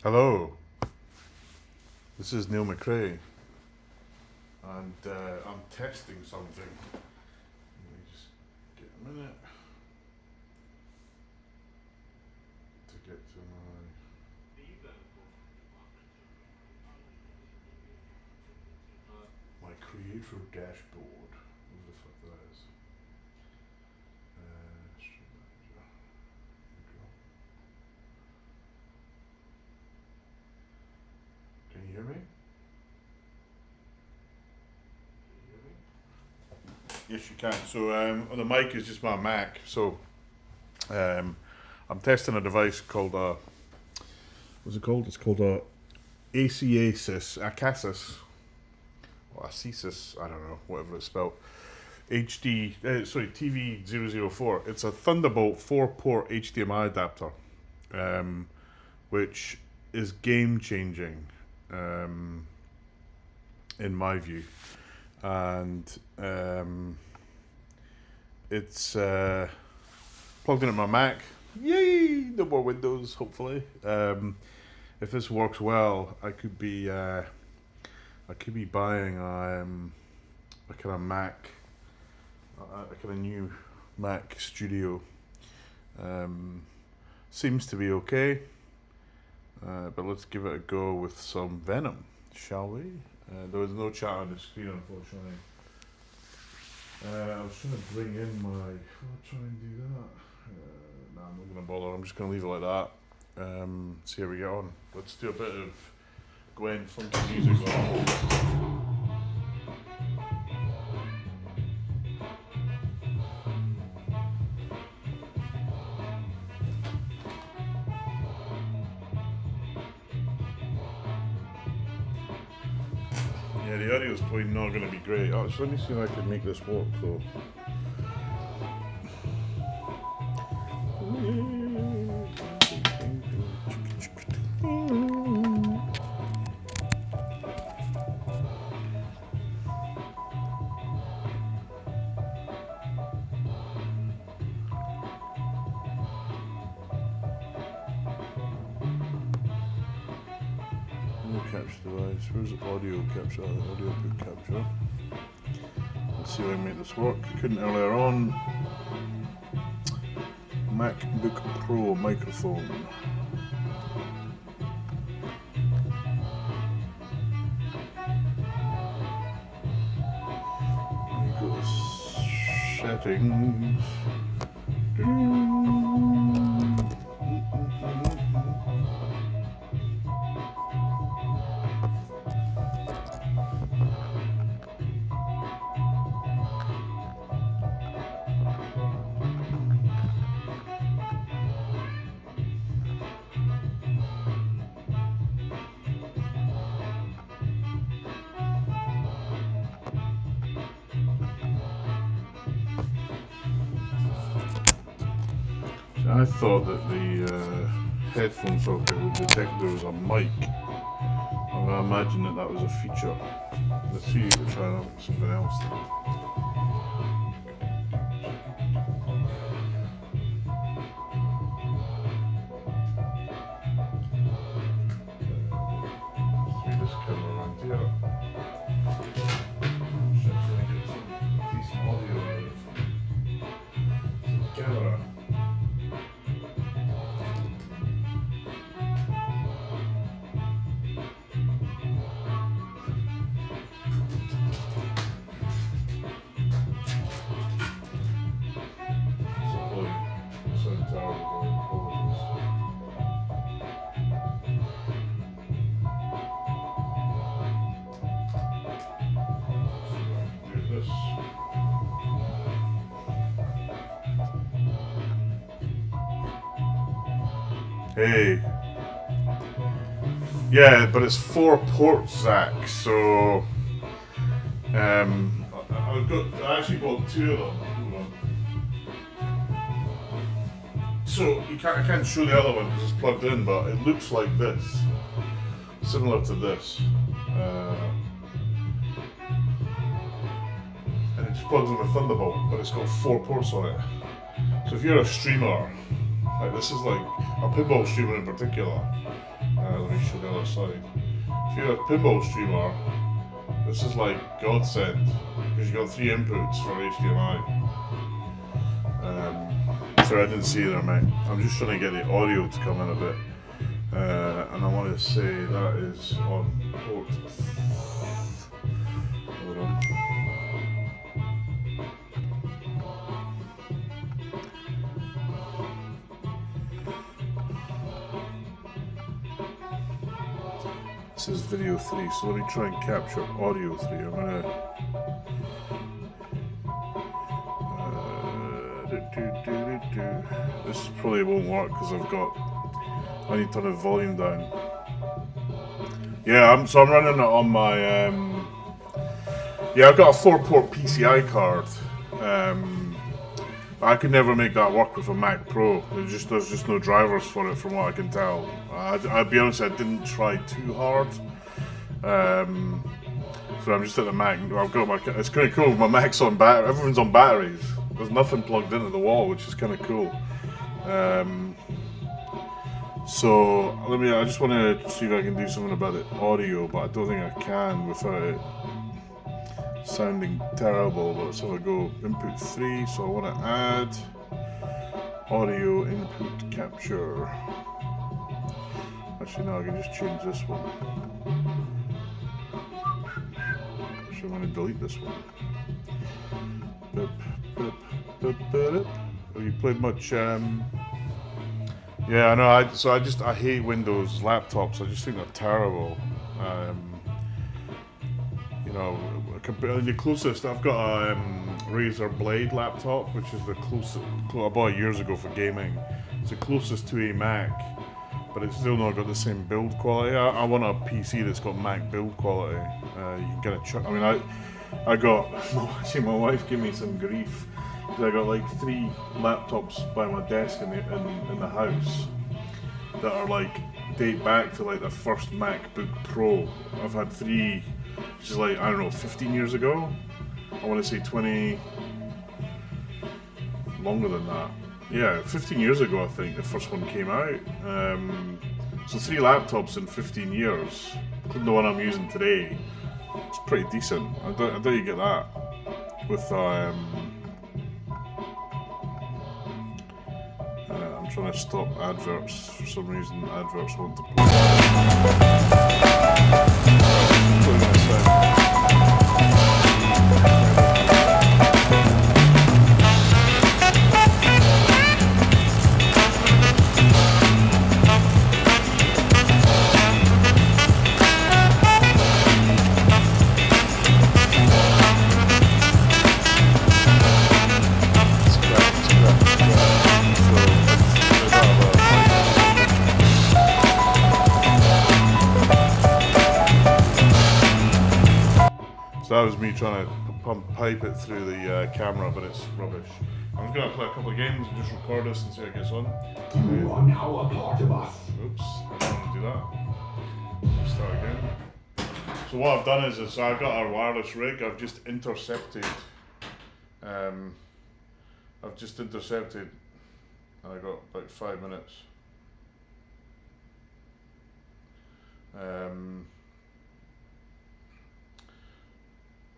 Hello, this is Neil McRae, and I'm testing something. Let me just get a minute to get to my creator dashboard. What the fuck that is? Stream Manager. Here we go. Can you hear me? Yes, you can. So on the mic is just my Mac. So I'm testing a device called what's it called? It's called a Acasis, or Acasis. I don't know, whatever it's spelled. TV004. It's a Thunderbolt 4-port HDMI adapter, which is game changing, in my view. And it's plugged in at my Mac. Yay! No more Windows, hopefully. If this works well, I could be buying a kind of Mac, a kind of new Mac Studio. Seems to be okay, but let's give it a go with some Venom, shall we? There was no chat on the screen, unfortunately. I was trying to bring in my... I'll try and do that. Nah, I'm not going to bother. I'm just going to leave it like that. See how we get on. Let's do a bit of Gwen funky music on. Yeah, the audio is probably not going to be great. Oh, so let me see if I can make this work though. Capture device. Where's the audio capture? Audio book capture. Let's see if I can make this work. Couldn't earlier on. MacBook Pro microphone. Go to settings. I thought that the headphone socket would detect there was a mic. I imagine that was a feature. Let's see if we try out something else. Through this camera around here. Should try and get some decent audio out of the camera. Hey. Yeah, but it's 4 ports, Zach, so I actually bought 2 of them. Hold on. So I can't show the other one because it's plugged in, but it looks like this. Similar to this. And it just plugs in with Thunderbolt, but it's got 4 ports on it. So if you're a streamer, Like, this is like a pinball streamer in particular. Let me show the other side. If you're a pinball streamer, this is like godsend because you got 3 inputs for HDMI. Sorry, I didn't see you there, mate. I'm just trying to get the audio to come in a bit, and I want to say that is on port. Hold on. This is video 3, so let me try and capture audio 3. I'm gonna this probably won't work because I need to turn the volume down. Yeah, I'm running it on my yeah, I've got a 4-port PCI card. I could never make that work with a Mac Pro. There's just no drivers for it, from what I can tell. I'll be honest, I didn't try too hard. So I'm just at the Mac. I've got my. It's kind of cool. My Mac's on battery. Everyone's on batteries. There's nothing plugged into the wall, which is kind of cool. So I just want to see if I can do something about the audio, but I don't think I can without it sounding terrible. But let's have a go. Input 3. So I want to add audio input capture. Actually, no, I can just change this one. Actually, I'm going to delete this one. Have you played much? Yeah, I know. I hate Windows laptops. I just think they're terrible. You know, the closest I've got a Razer Blade laptop, which is the closest I bought years ago for gaming. It's the closest to a Mac, but it's still not got the same build quality. I want a PC that's got Mac build quality. You can get a chuck. I mean, I got actually my wife gave me some grief because I got like 3 laptops by my desk in the house that are like date back to like the first MacBook Pro. I've had 3, which is like, I don't know, 15 years ago. I want to say 20, longer than that. Yeah, 15 years ago I think the first one came out. So 3 laptops in 15 years, including the one I'm using today. It's pretty decent. I doubt you get that with I'm trying to stop adverts. For some reason, adverts want to play. So that was me trying to pipe it through the camera, but it's rubbish. I'm just going to play a couple of games and just record this and see how it gets on. You are now a part of us. Oops, I don't want to do that. Let's start again. So what I've done is I've got our wireless rig. I've just intercepted. And I got about 5 minutes.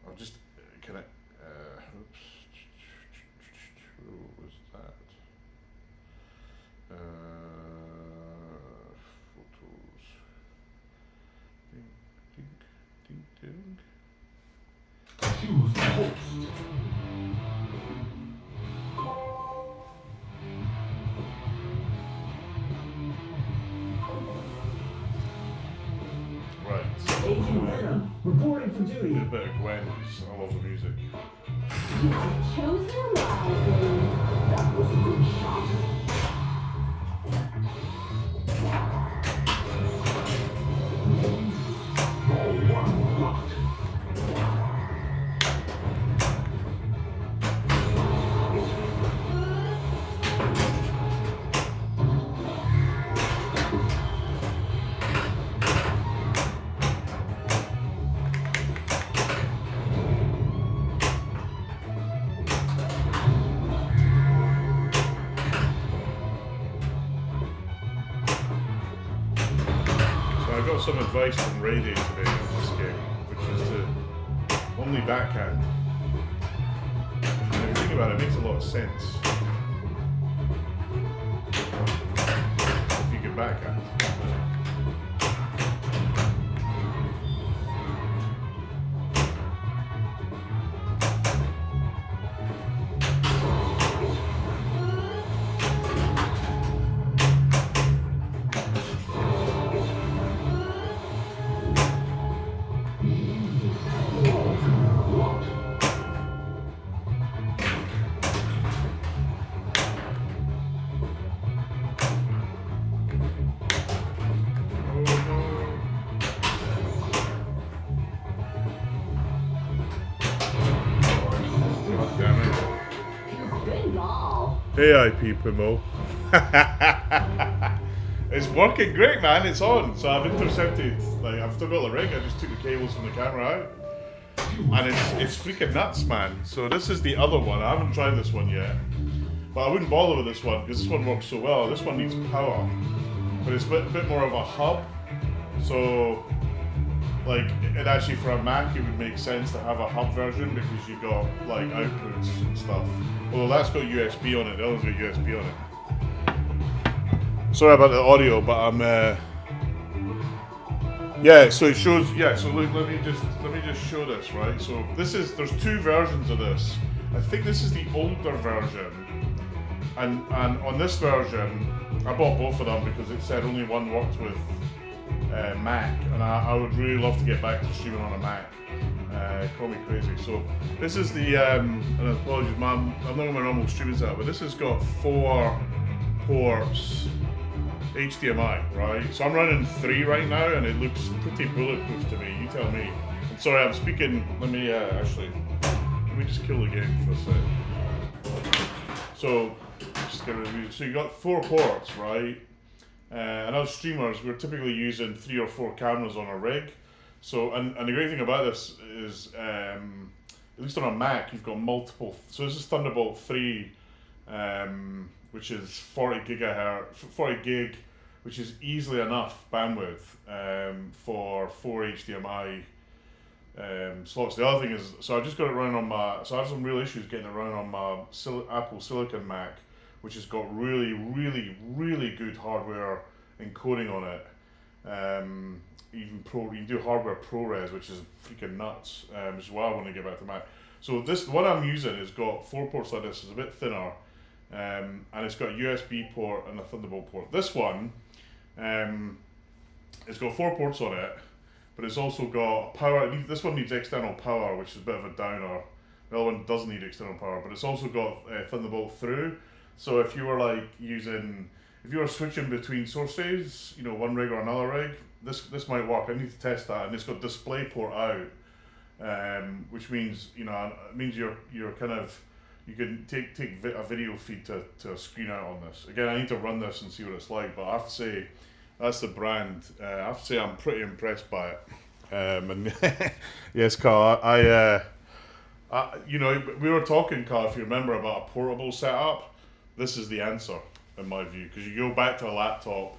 I'll just connect. Oops. What was that? Photos. Ding, ding, ding, ding. Choose host. Right. Agent Venom, reporting for duty. A bit of Gwen, because I love the music. You have chosen wisely. That was a good shot. All one locked. I got some advice from Rayday today in this game, which is to only backhand. And if you think about it, it makes a lot of sense. If you can backhand. Good ball. Hey, IP Primo. It's working great, man. It's on. So I've intercepted. Like I've still got the rig. I just took the cables from the camera out, and it's freaking nuts, man. So this is the other one. I haven't tried this one yet, but I wouldn't bother with this one because this one works so well. This one needs power, but it's a bit more of a hub. So, like, it actually for a Mac, it would make sense to have a hub version because you've got like outputs and stuff. Although that's got USB on it. The other's got USB on it. Sorry about the audio, but I'm yeah, so it shows, yeah, so look, let me just show this, right? So there's two versions of this. I think this is the older version. And on this version, I bought both of them because it said only one worked with Mac, and I would really love to get back to streaming on a Mac. Call me crazy. So this is the, and apologies, I'm not on my normal streaming setup, but this has got 4 ports. HDMI, right? So I'm running 3 right now, and it looks pretty bulletproof to me. You tell me. I'm sorry, I'm speaking. Let me actually. Let me just kill the game for a sec. So, just get rid of music. So you got 4 ports, right? And as streamers, we're typically using 3 or 4 cameras on a rig. So, and the great thing about this is, at least on a Mac, you've got multiple. So this is Thunderbolt 3. Which is 40 gig, which is easily enough bandwidth for 4 HDMI slots. The other thing is, so I just got it running on my, so I have some real issues getting it running on my Apple Silicon Mac, which has got really, really, really good hardware encoding on it. You can do hardware ProRes, which is freaking nuts, which is why I want to get back to Mac. So this, what I'm using has got 4 ports like this. It's a bit thinner. And it's got a USB port and a Thunderbolt port. This one, it's got 4 ports on it, but it's also got power. This one needs external power, which is a bit of a downer. The other one doesn't need external power, but it's also got Thunderbolt through. So if you were like if you were switching between sources, one rig or another rig, this might work. I need to test that, and it's got DisplayPort out, which means it means you're kind of. You can take a video feed to a screen out on this. Again, I need to run this and see what it's like, but I have to say, that's the brand. I have to say I'm pretty impressed by it. And yes, Carl, we were talking, Carl, if you remember, about a portable setup. This is the answer, in my view, because you go back to a laptop,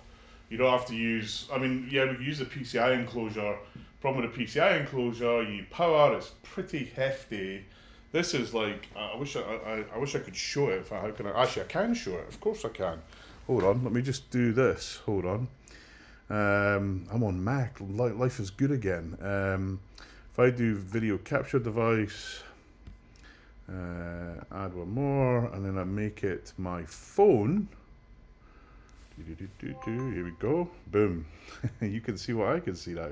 you don't have to use, we can use the PCI enclosure. Problem with the PCI enclosure, you need power, it's pretty hefty. This is like, I wish I could show it. How can I? Actually, I can show it. Of course I can. Hold on, let me just do this. Hold on. I'm on Mac. Life is good again. If I do video capture device, add one more, and then I make it my phone. Here we go. Boom. You can see what I can see now.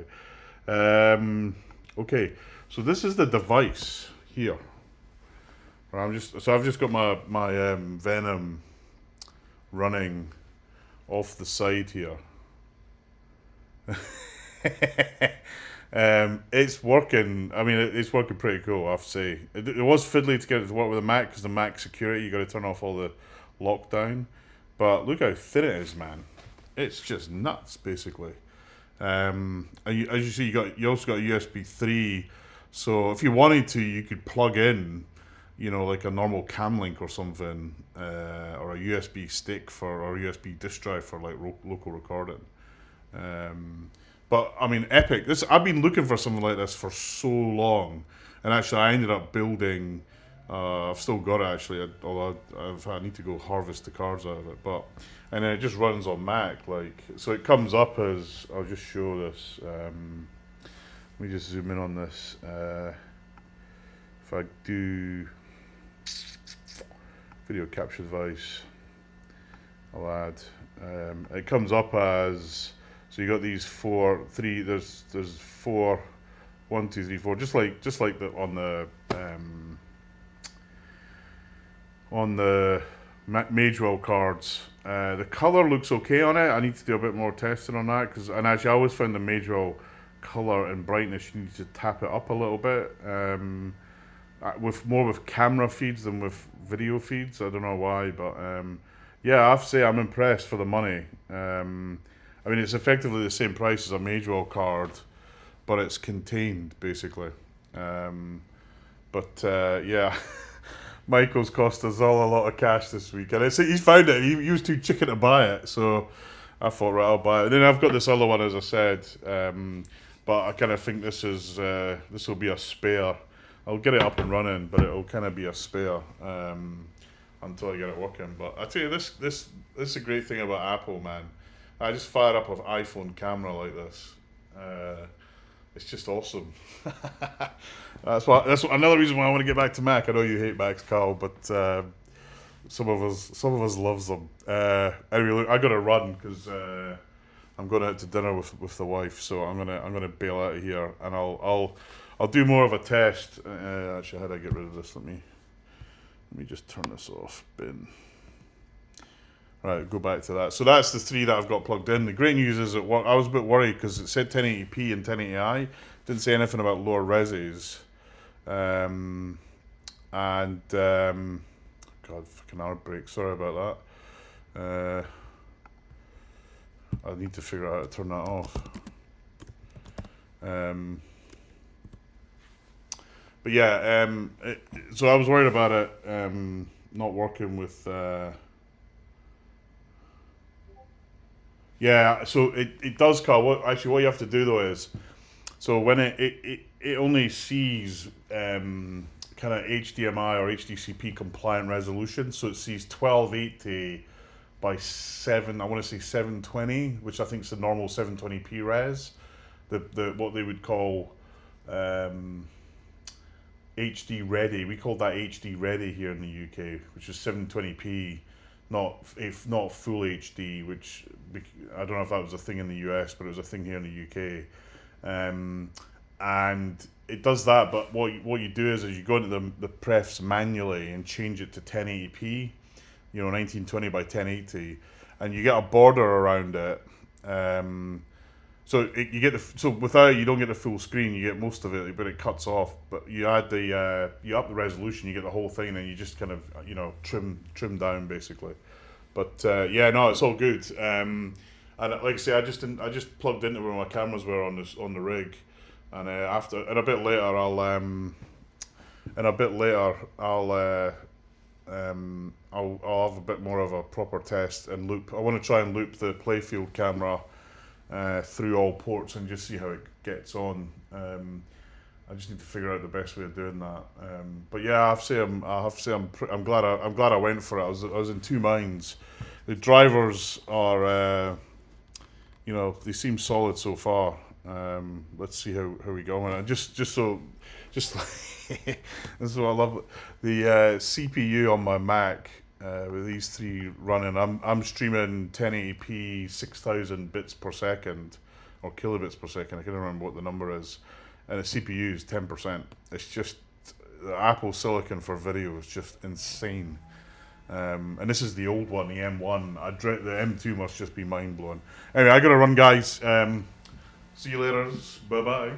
Okay, so this is the device here. I've just got my Venom running off the side here. It's working. It's working pretty cool, I have to say. It was fiddly to get it to work with the Mac because the Mac security, you got to turn off all the lockdown. But look how thin it is, man. It's just nuts, basically. And as you see, you also got a USB 3. So if you wanted to, you could plug in, like a normal cam link or something, or a USB stick or a USB disk drive for like local recording. But But I mean, epic. This I've been looking for something like this for so long, and actually I ended up building. I've still got it actually, although I need to go harvest the cards out of it. But and then it just runs on Mac, like so. It comes up as I'll just show this. Let me just zoom in on this. If I do video capture device, I'll add. It comes up as so you got these three. There's 4, 1, 2, 3, 4. Just like the on the Magewell cards. The color looks okay on it. I need to do a bit more testing on that and actually I always found the Magewell color and brightness you need to tap it up a little bit. With camera feeds than with video feeds. I don't know why, but yeah, I have to say I'm impressed for the money. I mean, it's effectively the same price as a Magewell card, but it's contained basically. Yeah, Michael's cost us all a lot of cash this week, and he's found it. He was too chicken to buy it, so I thought, right, I'll buy it. And then I've got this other one, as I said, but I kind of think this will be a spare. I'll get it up and running, but it'll kind of be a spare until I get it working. But I tell you, this is a great thing about Apple, man. I just fire up an iPhone camera like this. It's just awesome. That's another reason why I want to get back to Mac. I know you hate Macs, Carl, but some of us loves them. Anyway, look, I got to run because I'm going out to dinner with the wife, so I'm gonna bail out of here, and I'll do more of a test. Actually, how do I get rid of this? Let me just turn this off. Bin. Right, go back to that. So that's the 3 that I've got plugged in. The great news is that I was a bit worried because it said 1080p and 1080i. Didn't say anything about lower reses. God, fucking heartbreak. Sorry about that. I need to figure out how to turn that off. But yeah, so I was worried about it not working with. Yeah, so it does, Carl. What you have to do though is, so when it only sees kind of HDMI or HDCP compliant resolution, so it sees 1280 by 720, which I think is the normal 720p res, the what they would call HD ready. We call that HD ready here in the UK, which is 720p. Not full HD, which I don't know if that was a thing in the US, but it was a thing here in the UK, and it does that. But what you do is you go into the prefs manually and change it to 1080p, 1920 by 1080, and you get a border around it. So without you don't get the full screen, you get most of it, but it cuts off. But you add you up the resolution, you get the whole thing, and you just kind of trim down basically. But yeah, no, it's all good. And like I say, I just plugged into where my cameras were on the rig, and a bit later I'll have a bit more of a proper test and loop. I want to try and loop the playfield camera through all ports and just see how it gets on. I just need to figure out the best way of doing that. But yeah, I have to say I'm glad I went for it. I was in two minds. The drivers are they seem solid so far. Let's see how we go. And just this is what I love. The CPU on my Mac with these 3 running. I'm streaming 1080p 6000 bits per second or kilobits per second. I can't remember what the number is. And the CPU is 10%. It's just the Apple Silicon for video is just insane. And this is the old one, the M1. The M2 must just be mind blowing. Anyway, I gotta run, guys. See you later. Bye bye.